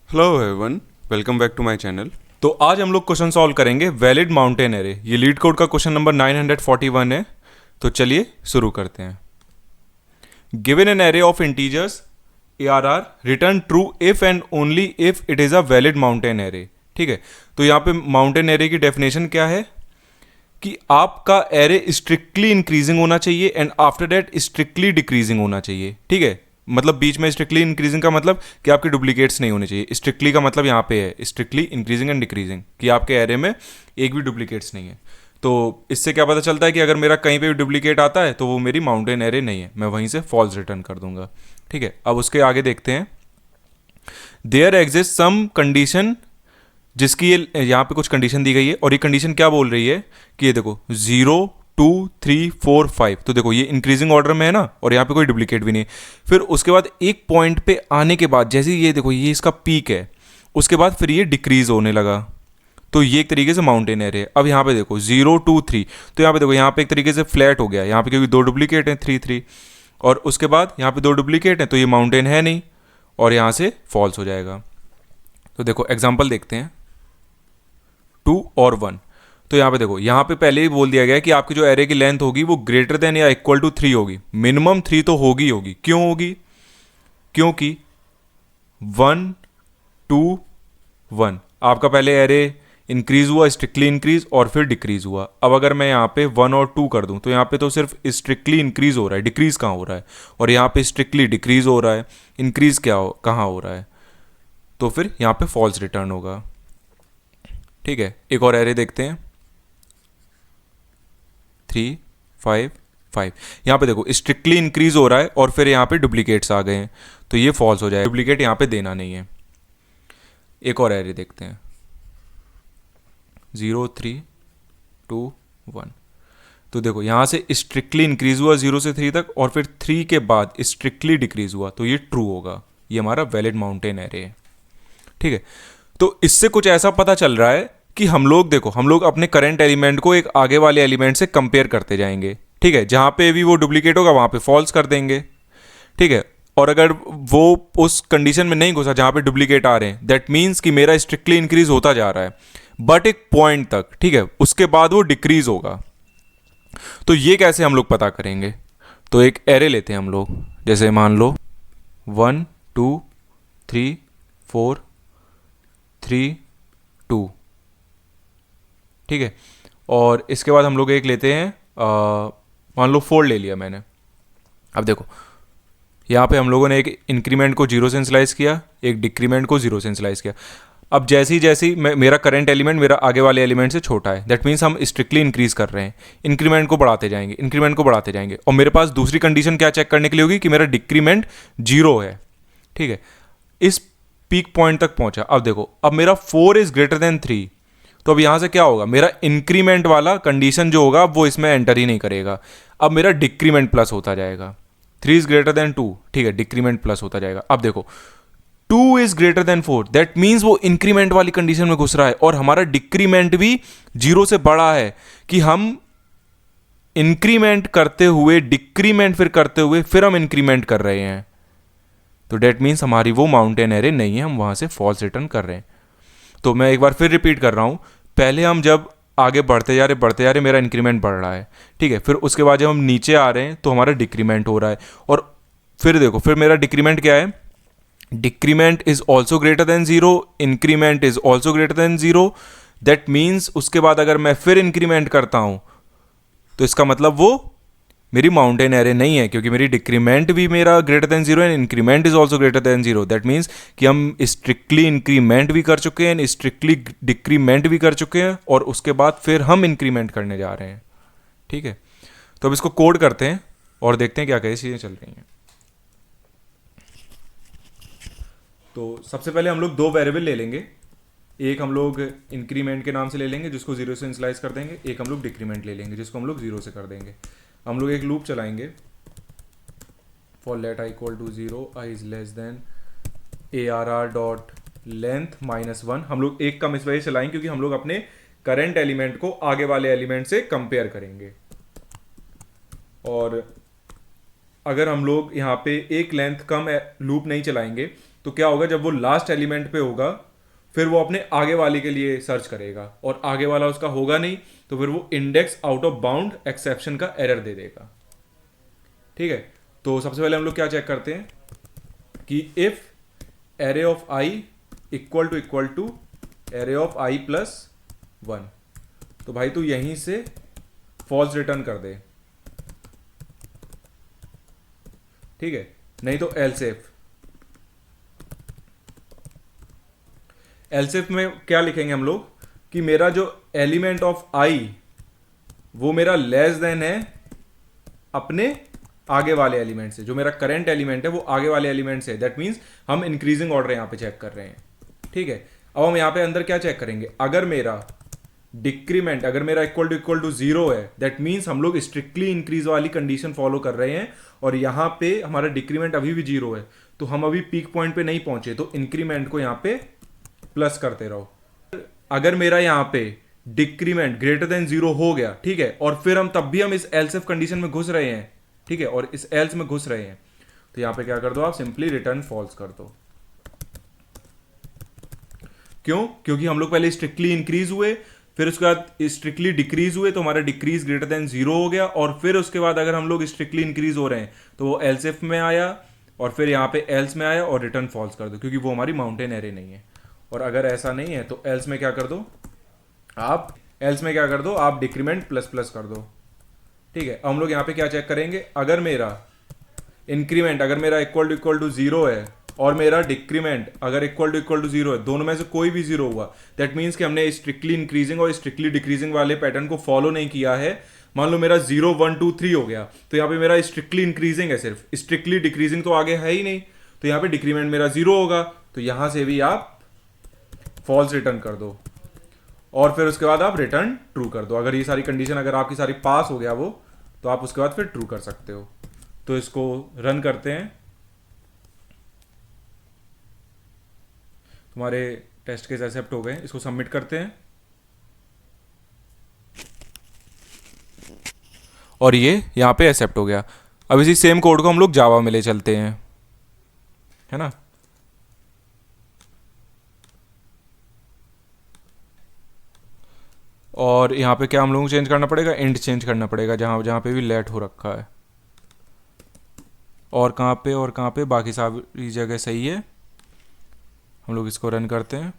Hello everyone, welcome back to my channel. तो आज हम लोग क्वेश्चन सॉल्व करेंगे वैलिड माउंटेन एरे। ये लीड कोड का क्वेश्चन नंबर 941 है। तो चलिए शुरू करते हैं। Given an array of integers ARR return true if and only if it is a valid mountain array. ठीक है, तो यहाँ पे माउंटेन एरे की डेफिनेशन क्या है कि आपका एरे स्ट्रिक्टली इंक्रीजिंग होना चाहिए and after that strictly decreasing होना चाहिए। ठीक है, मतलब बीच में स्ट्रिक्टली इंक्रीजिंग का मतलब कि आपके डुप्लीकेट्स नहीं होने चाहिए। स्ट्रिक्टली का मतलब यहाँ पे है स्ट्रिक्टली इंक्रीजिंग एंड डिक्रीजिंग, कि आपके एरे में एक भी डुप्लीकेट्स नहीं है। तो इससे क्या पता चलता है कि अगर मेरा कहीं पे भी डुप्लीकेट आता है तो वो मेरी माउंटेन एरे नहीं है, मैं वहीं से फॉल्स रिटर्न कर दूंगा। ठीक है, अब उसके आगे देखते हैं। देयर एग्जिस्ट सम कंडीशन, जिसकी ये यहाँ पे कुछ कंडीशन दी गई है और ये कंडीशन क्या बोल रही है कि ये देखो 0 2 3 4 5। तो देखो ये इंक्रीजिंग ऑर्डर में है ना, और यहाँ पे कोई डुप्लीकेट भी नहीं है। फिर उसके बाद एक पॉइंट पे आने के बाद जैसे ये देखो ये इसका पीक है, उसके बाद फिर ये डिक्रीज होने लगा। तो ये एक तरीके से माउंटेन एरे है। अब यहाँ पे देखो 0 2 3, तो यहाँ पे देखो यहाँ पे एक तरीके से फ्लैट हो गया यहाँ पे, क्योंकि दो डुप्लीकेट हैं 3 3, और उसके बाद यहाँ पे दो डुप्लीकेट हैं तो ये माउंटेन है नहीं और यहाँ से फॉल्स हो जाएगा। तो देखो एग्जाम्पल देखते हैं 2 और 1। तो यहाँ पे देखो यहाँ पे पहले ही बोल दिया गया है कि आपकी जो एरे की लेंथ होगी वो ग्रेटर देन या इक्वल टू 3 होगी। मिनिमम 3 तो होगी होगी। क्यों होगी? क्योंकि 1 2 1 आपका पहले एरे इंक्रीज हुआ, स्ट्रिक्टली इंक्रीज और फिर डिक्रीज हुआ। अब अगर मैं यहाँ पे 1 और 2 कर दूँ तो यहाँ पे तो सिर्फ स्ट्रिक्टली इंक्रीज हो रहा है, डिक्रीज कहाँ हो रहा है, और यहाँ पे स्ट्रिक्टली डिक्रीज हो रहा है, इंक्रीज कहाँ हो रहा है। तो फिर यहाँ पे फॉल्स रिटर्न होगा। ठीक है, एक और एरे देखते हैं 3 5 5। यहाँ पे देखो स्ट्रिक्टली इंक्रीज हो रहा है और फिर यहाँ पे डुप्लीकेट्स आ गए हैं तो ये फॉल्स हो जाए, डुप्लीकेट यहाँ पे देना नहीं है। एक और एरे देखते हैं 0 3 2 1। तो देखो यहाँ से स्ट्रिक्टली इंक्रीज हुआ 0 से 3 तक और फिर 3 के बाद स्ट्रिक्टली डिक्रीज हुआ, तो ये ट्रू होगा। ये हमारा वैलिड माउंटेन एरे है। ठीक है, तो इससे कुछ ऐसा पता चल रहा है कि हम लोग अपने करंट एलिमेंट को एक आगे वाले एलिमेंट से कंपेयर करते जाएंगे। ठीक है, जहां पे भी वो डुप्लीकेट होगा वहां पे फॉल्स कर देंगे। ठीक है, और अगर वो उस कंडीशन में नहीं घुसा जहां पे डुप्लीकेट आ रहे हैं, दैट मीन्स कि मेरा स्ट्रिक्टली इंक्रीज होता जा रहा है बट एक पॉइंट तक। ठीक है, उसके बाद वो डिक्रीज होगा। तो ये कैसे हम लोग पता करेंगे? तो एक एरे लेते हैं हम लोग, जैसे मान लो 1 2 3 4 3 2। ठीक है, और इसके बाद हम लोग एक लेते हैं, मान लो 4 ले लिया मैंने। अब देखो यहाँ पे हम लोगों ने एक इंक्रीमेंट को 0 से इनिशियलाइज किया, एक डिक्रीमेंट को 0 से इनिशियलाइज किया। अब जैसे ही मेरा करंट एलिमेंट मेरा आगे वाले एलिमेंट से छोटा है, दैट मीन्स हम स्ट्रिक्टली इंक्रीज कर रहे हैं। इंक्रीमेंट को बढ़ाते जाएंगे, इंक्रीमेंट को बढ़ाते जाएंगे, और मेरे पास दूसरी कंडीशन क्या चेक करने के लिए होगी कि मेरा डिक्रीमेंट 0 है। ठीक है, इस पीक पॉइंट तक पहुंचा। अब देखो अब मेरा 4 इज ग्रेटर देन 3, तो अब यहां से क्या होगा, मेरा इंक्रीमेंट वाला कंडीशन जो होगा वो इसमें एंटर ही नहीं करेगा। अब मेरा डिक्रीमेंट प्लस होता जाएगा। 3 इज ग्रेटर देन 2, ठीक है, डिक्रीमेंट प्लस होता जाएगा। अब देखो 2 is greater than 4, that means वो इंक्रीमेंट वाली कंडीशन में घुस रहा है और हमारा डिक्रीमेंट भी 0 से बड़ा है, कि हम इंक्रीमेंट करते हुए डिक्रीमेंट फिर करते हुए फिर हम इंक्रीमेंट कर रहे हैं। तो डेट मीन्स हमारी वो माउंटेन एरे नहीं है, हम वहां से फॉल्स रिटर्न कर रहे हैं। तो मैं एक बार फिर रिपीट कर रहा हूं, पहले हम जब आगे बढ़ते जा रहे मेरा इंक्रीमेंट बढ़ रहा है। ठीक है, फिर उसके बाद जब हम नीचे आ रहे हैं तो हमारा डिक्रीमेंट हो रहा है, और फिर देखो फिर मेरा डिक्रीमेंट क्या है, decrement is also greater than 0, increment is also greater than 0। That means उसके बाद अगर मैं फिर इंक्रीमेंट करता हूं तो इसका मतलब वो मेरी माउंटेन एरे नहीं है, क्योंकि मेरी डिक्रीमेंट भी मेरा greater than 0 and increment is also greater than 0। That means कि हम स्ट्रिक्टली इंक्रीमेंट भी कर चुके हैं, स्ट्रिक्टली डिक्रीमेंट भी कर चुके हैं, और उसके बाद फिर हम इंक्रीमेंट करने जा रहे हैं। ठीक है, तो अब इसको कोड करते हैं और देखते हैं क्या क्या चीज़ें चल रही हैं। तो सबसे पहले हम लोग दो वेरिएबल ले लेंगे। एक हम लोग इंक्रीमेंट के नाम से ले लेंगे जिसको 0 से इनिशियलाइज कर देंगे, एक हम लोग डिक्रीमेंट ले लेंगे जिसको हम लोग 0 से कर देंगे। हम लोग एक लूप चलाएंगे, for let I equal to 0 I is less than ARR dot length -1। हम लोग एक कम इस वजह से चलाएंगे क्योंकि हम लोग अपने करंट एलिमेंट को आगे वाले एलिमेंट से कंपेयर करेंगे, और अगर हम लोग यहाँ पे एक लेंथ कम लूप नहीं चलाएंगे तो क्या होगा, जब वो लास्ट एलिमेंट पे होगा फिर वो अपने आगे वाले के लिए सर्च करेगा और आगे वाला उसका होगा नहीं, तो फिर वो index out of bound exception का एरर दे देगा। ठीक है, तो सबसे पहले हम लोग क्या चेक करते हैं कि if array of I equal to array of I plus 1, तो भाई तू यहीं से फॉल्स रिटर्न कर दे। ठीक है, नहीं तो एल्सिफ में क्या लिखेंगे हम लोग कि मेरा जो एलिमेंट ऑफ आई वो मेरा लेस देन है अपने आगे वाले एलिमेंट से, जो मेरा करंट एलिमेंट है वो आगे वाले एलिमेंट से, दैट मीन्स हम इंक्रीजिंग ऑर्डर यहां पे चेक कर रहे हैं। ठीक है, अब हम यहां पे अंदर क्या चेक करेंगे, अगर मेरा डिक्रीमेंट अगर मेरा इक्वल टू 0 है, दैट मीन्स हम लोग स्ट्रिक्टली इंक्रीज वाली कंडीशन फॉलो कर रहे हैं और यहां पे हमारा डिक्रीमेंट अभी भी 0 है, तो हम अभी पीक पॉइंट पे नहीं पहुंचे, तो इंक्रीमेंट को यहां पे प्लस करते रहो। अगर मेरा यहां पे डिक्रीमेंट ग्रेटर देन 0 हो गया, ठीक है, और फिर हम तब भी हम इस एल्स इफ कंडीशन में घुस रहे हैं, ठीक है, और इस एल्स में घुस रहे हैं, तो यहां पे क्या कर दो, आप सिंपली रिटर्न फॉल्स कर दो। क्यों? क्योंकि हम लोग पहले स्ट्रिक्टली इंक्रीज हुए, फिर उसके बाद स्ट्रिक्टली डिक्रीज हुए, तो हमारा डिक्रीज ग्रेटर देन 0 हो गया, और फिर उसके बाद अगर हम लोग स्ट्रिक्टली इंक्रीज हो रहे हैं तो वो एल्स इफ में आया और फिर यहां पे एल्स में आया और रिटर्न फॉल्स कर दो, क्योंकि वो हमारी माउंटेन एरे नहीं है। और अगर ऐसा नहीं है तो एल्स में क्या कर दो, आप डिक्रीमेंट प्लस प्लस कर दो। ठीक है, अब हम लोग यहाँ पे क्या चेक करेंगे, अगर मेरा इंक्रीमेंट इक्वल टू 0 है और मेरा डिक्रीमेंट अगर इक्वल टू 0 है, दोनों में से कोई भी 0 हुआ, दैट मीन्स कि हमने स्ट्रिक्टली इंक्रीजिंग और स्ट्रिक्टली डिक्रीजिंग वाले पैटर्न को फॉलो नहीं किया है। मान लो मेरा 0 1 2 3 हो गया, तो यहाँ पे मेरा स्ट्रिक्टली इंक्रीजिंग है, सिर्फ स्ट्रिक्टली डिक्रीजिंग तो आगे है ही नहीं, तो यहाँ पे डिक्रीमेंट मेरा 0 होगा, तो यहां से भी आप फॉल्स रिटर्न कर दो और फिर उसके बाद आप रिटर्न ट्रू कर दो। अगर ये सारी कंडीशन अगर आपकी सारी पास हो गया वो, तो आप उसके बाद फिर ट्रू कर सकते हो। तो इसको रन करते हैं, तुम्हारे टेस्ट केस एक्सेप्ट हो गए, इसको सबमिट करते हैं और ये यहां पे एक्सेप्ट हो गया। अब इसी सेम कोड को हम लोग जावा में ले चलते हैं, है ना। और यहाँ पे क्या हम लोगों को चेंज करना पड़ेगा, इंड चेंज करना पड़ेगा, जहाँ पे भी लेट हो रखा है, और कहाँ पे बाकी सारी जगह सही है। हम लोग इसको रन करते हैं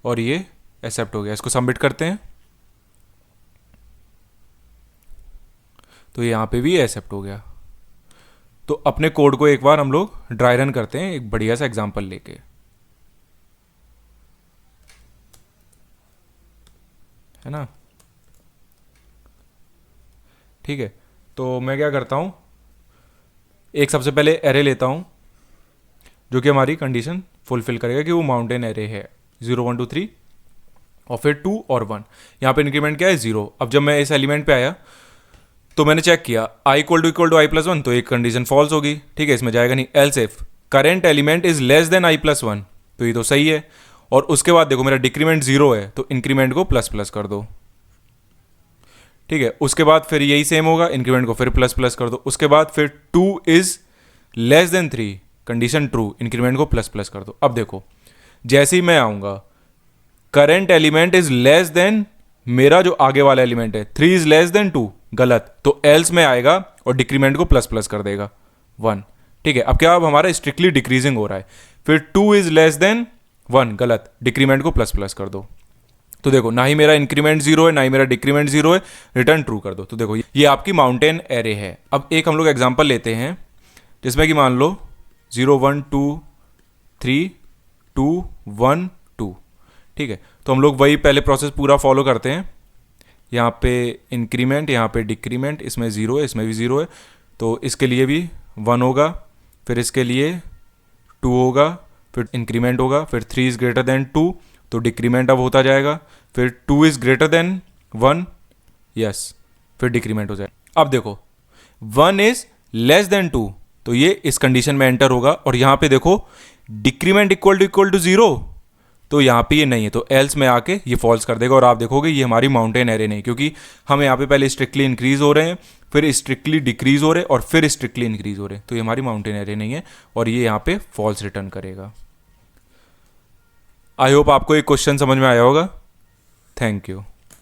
और ये एक्सेप्ट हो गया। इसको सबमिट करते हैं तो यहाँ पे भी एक्सेप्ट हो गया। तो अपने कोड को एक बार हम लोग ड्राई रन करते हैं एक बढ़िया सा एग्जांपल लेके, है ना। ठीक है, तो मैं क्या करता हूँ, एक सबसे पहले एरे लेता हूँ जो कि हमारी कंडीशन फुलफिल करेगा कि वो माउंटेन एरे है 0 1 2 3 और फिर 2 और 1। यहाँ पे इंक्रीमेंट क्या है 0। अब जब मैं इस एलिमेंट पे आया तो मैंने चेक किया आई इक्वल टू आई प्लस 1, तो एक कंडीशन फॉल्स होगी, ठीक है, इसमें जाएगा नहीं। Else if current element is less than I plus 1, तो ये तो सही है। और उसके बाद देखो मेरा डिक्रीमेंट 0 है, तो इंक्रीमेंट को प्लस प्लस कर दो, ठीक है। उसके बाद फिर यही सेम होगा, इंक्रीमेंट को फिर प्लस प्लस कर दो। उसके बाद फिर 2 is less then 3, condition true, increment को प्लस प्लस कर दो। अब देखो जैसे ही मैं आऊंगा current element is less then मेरा जो आगे वाला एलिमेंट है, 3 इज लेस देन 2, गलत, तो एल्स में आएगा और डिक्रीमेंट को प्लस प्लस कर देगा 1, ठीक है। अब क्या, अब हमारा स्ट्रिक्टली डिक्रीजिंग हो रहा है। फिर 2 इज लेस देन 1, गलत, डिक्रीमेंट को प्लस प्लस कर दो। तो देखो ना ही मेरा इंक्रीमेंट 0 है ना ही मेरा डिक्रीमेंट 0 है, रिटर्न ट्रू कर दो। तो देखो ये आपकी माउंटेन एरे है। अब एक हम लोग एग्जांपल लेते हैं जिसमें कि मान लो 0 1 2 3 2 1 2, ठीक है। तो हम लोग वही पहले प्रोसेस पूरा फॉलो करते हैं। यहाँ पे इंक्रीमेंट, यहाँ पे डिक्रीमेंट, इसमें 0 है, इसमें भी 0 है, तो इसके लिए भी 1 होगा, फिर इसके लिए 2 होगा, फिर इंक्रीमेंट होगा, फिर 3 इज ग्रेटर देन 2, तो डिक्रीमेंट अब होता जाएगा, फिर 2 इज ग्रेटर देन 1, यस, फिर डिक्रीमेंट हो जाएगा। अब देखो 1 इज लेस देन 2, तो ये इस कंडीशन में एंटर होगा, और यहाँ पे देखो डिक्रीमेंट इक्वल टू 0, तो यहाँ पे ये नहीं है, तो एल्स में आके ये फॉल्स कर देगा और आप देखोगे ये हमारी माउंटेन एरे नहीं, क्योंकि हम यहाँ पे पहले स्ट्रिक्टली इंक्रीज हो रहे हैं, फिर स्ट्रिक्टली डिक्रीज हो रहे हैं और फिर स्ट्रिक्टली इंक्रीज हो रहे हैं, तो ये हमारी माउंटेन एरे नहीं है और ये यहाँ पे फॉल्स रिटर्न करेगा। आई होप आपको एक क्वेश्चन समझ में आया होगा। Thank you.